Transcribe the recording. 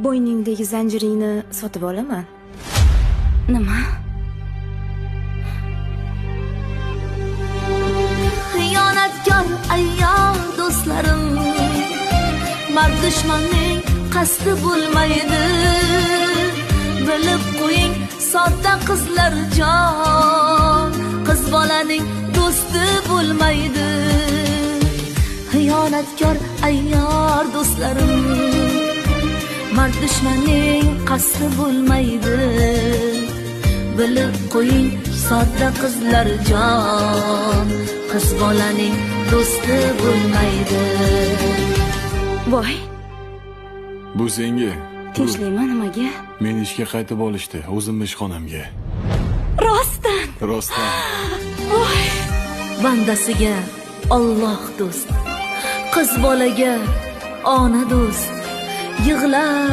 Bo'yningdagi zanjiringni sotib olaman. Nima? Xiyonatkor ayyor do'stlarim, mard dushmanning qasdi bo'lmaydi. Bilib qo'ying, sodda qizlar jon, qiz bolaning do'sti bo'lmaydi. Xiyonatkor ayyor do'stlarim, mard dushmanning qasdi bo'lmaydi. Bilib qo'ying, sodda qizlar jon, qiz bolaning do'sti bo'lmaydi. Voy, Bu senga. tinchlikmi nimaga? Men ishga qaytib olishdi, o'zimni ishxonamga. Rostdan. Rostdan. Voy, Bandasiga Alloh do'st, qiz bolaga ona do'st. Yig'lab